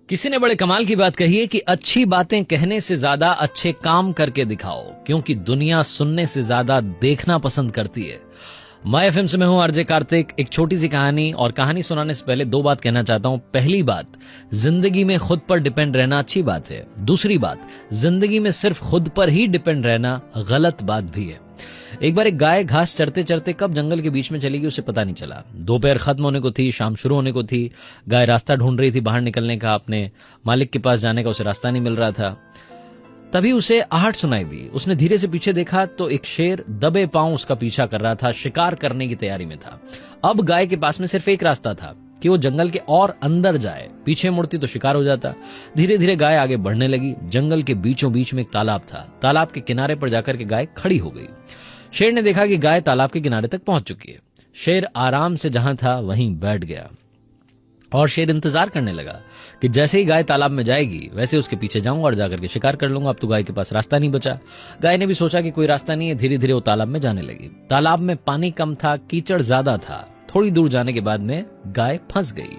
किसी ने बड़े कमाल की बात कही है कि अच्छी बातें कहने से ज्यादा अच्छे काम करके दिखाओ, क्योंकि दुनिया सुनने से ज्यादा देखना पसंद करती है। माय एफएम से मैं हूं आरजे कार्तिक। एक छोटी सी कहानी, और कहानी सुनाने से पहले दो बात कहना चाहता हूं। पहली बात, जिंदगी में खुद पर डिपेंड रहना अच्छी बात है। दूसरी बात, जिंदगी में सिर्फ खुद पर ही डिपेंड रहना गलत बात भी है। एक बार एक गाय घास चरते चरते कब जंगल के बीच में चली गई उसे पता नहीं चला। दोपहर खत्म होने को थी, शाम शुरू होने को थी। गाय रास्ता ढूंढ रही थी बाहर निकलने का, अपने मालिक के पास जाने का उसे रास्ता नहीं मिल रहा था। तभी उसे आहट सुनाई दी। उसने धीरे से पीछे देखा तो एक शेर दबे पांव उसका पीछा कर रहा था, शिकार करने की तैयारी में था। अब गाय के पास में सिर्फ एक रास्ता था कि वो जंगल के और अंदर जाए। पीछे मुड़ती तो शिकार हो जाता। धीरे धीरे गाय आगे बढ़ने लगी। जंगल के बीचों बीच में एक तालाब था। तालाब के किनारे पर जाकर के गाय खड़ी हो गई। शेर ने देखा कि गाय तालाब के किनारे तक पहुंच चुकी है। शेर आराम से जहां था वहीं बैठ गया और शेर इंतजार करने लगा कि जैसे ही गाय तालाब में जाएगी वैसे उसके पीछे जाऊंगा और जाकर के शिकार कर लूंगा। अब तो गाय के पास रास्ता नहीं बचा। गाय ने भी सोचा कि कोई रास्ता नहीं है। धीरे धीरे वो तालाब में जाने लगी। तालाब में पानी कम था, कीचड़ ज्यादा था। थोड़ी दूर जाने के बाद में गाय फंस गई।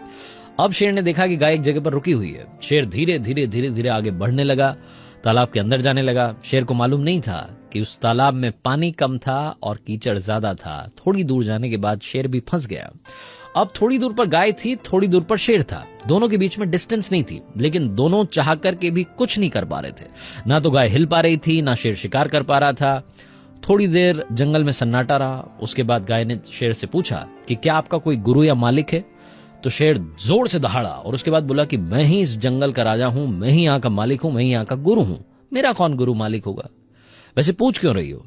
अब शेर ने देखा कि गाय एक जगह पर रुकी हुई है। शेर धीरे धीरे आगे बढ़ने लगा, तालाब के अंदर जाने लगा। शेर को मालूम नहीं था कि उस तालाब में पानी कम था और कीचड़ ज्यादा था। थोड़ी दूर जाने के बाद शेर भी फंस गया। अब थोड़ी दूर पर गाय थी, थोड़ी दूर पर शेर था। दोनों के बीच में डिस्टेंस नहीं थी, लेकिन दोनों चाह करके भी कुछ नहीं कर पा रहे थे। ना तो गाय हिल पा रही थी, ना शेर शिकार कर पा रहा था। थोड़ी देर जंगल में सन्नाटा रहा। उसके बाद गाय ने शेर से पूछा कि क्या आपका कोई गुरु या मालिक है? तो शेर जोर से दहाड़ा और उसके बाद बोला कि मैं ही इस जंगल का राजा हूं, मैं ही यहाँ का मालिक हूं, मैं ही यहाँ का गुरु हूं। मेरा कौन गुरु मालिक होगा? वैसे पूछ क्यों रही हो?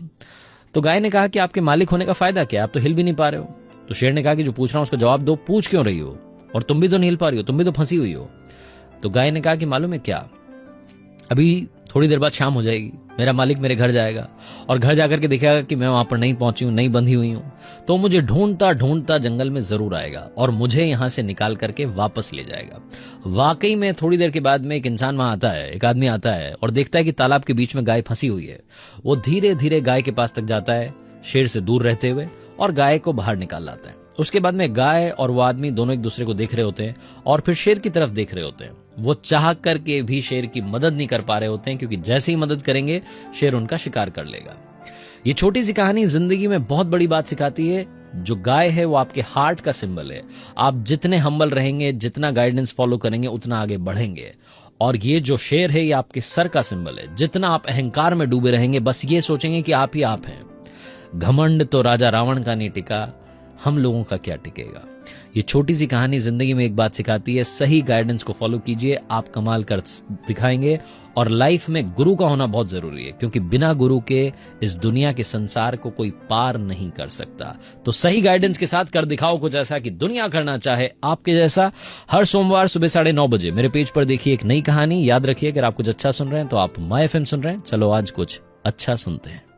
तो गाय ने कहा कि आपके मालिक होने का फायदा क्या, आप तो हिल भी नहीं पा रहे हो। तो शेर ने कहा कि जो पूछ रहा हूं उसका जवाब दो, पूछ क्यों रही हो? और तुम भी तो नहीं हिल पा रही हो, तुम भी तो फंसी हुई हो। तो गाय ने कहा कि मालूम है क्या, अभी थोड़ी देर बाद शाम हो जाएगी, मेरा मालिक मेरे घर जाएगा और घर जाकर के देखेगा कि मैं वहां पर नहीं पहुंची हूं, नहीं बंधी हुई हूं, तो मुझे ढूंढता ढूंढता जंगल में जरूर आएगा और मुझे यहां से निकाल करके वापस ले जाएगा। वाकई में थोड़ी देर के बाद में एक इंसान वहां आता है, एक आदमी आता है और देखता है कि तालाब के बीच में गाय फंसी हुई है। वो धीरे धीरे गाय के पास तक जाता है, शेर से दूर रहते हुए, और गाय को बाहर निकाल लाता है। उसके बाद में गाय और वो आदमी दोनों एक दूसरे को देख रहे होते हैं और फिर शेर की तरफ देख रहे होते हैं। वो चाह करके भी शेर की मदद नहीं कर पा रहे होते हैं, क्योंकि जैसे ही मदद करेंगे शेर उनका शिकार कर लेगा। ये छोटी सी कहानी जिंदगी में बहुत बड़ी बात सिखाती है। जो गाय है वो आपके हार्ट का सिंबल है। आप जितने हम्बल रहेंगे, जितना गाइडेंस फॉलो करेंगे, उतना आगे बढ़ेंगे। और ये जो शेर है ये आपके सर का सिंबल है। जितना आप अहंकार में डूबे रहेंगे, बस ये सोचेंगे कि आप ही आप हैं, घमंड तो राजा रावण का नहीं टिका, हम लोगों का क्या टिकेगा। ये छोटी सी कहानी जिंदगी में एक बात सिखाती है, सही गाइडेंस को फॉलो कीजिए, आप कमाल कर दिखाएंगे। और लाइफ में गुरु का होना बहुत जरूरी है, क्योंकि बिना गुरु के इस दुनिया के संसार को कोई पार नहीं कर सकता। तो सही गाइडेंस के साथ कर दिखाओ कुछ ऐसा कि दुनिया करना चाहे आपके जैसा। हर सोमवार सुबह 9:30 बजे मेरे पेज पर देखिए एक नई कहानी। याद रखिए, अगर आप कुछ अच्छा सुन रहे हैं तो आप माय एफएम सुन रहे हैं। चलो आज कुछ अच्छा सुनते हैं।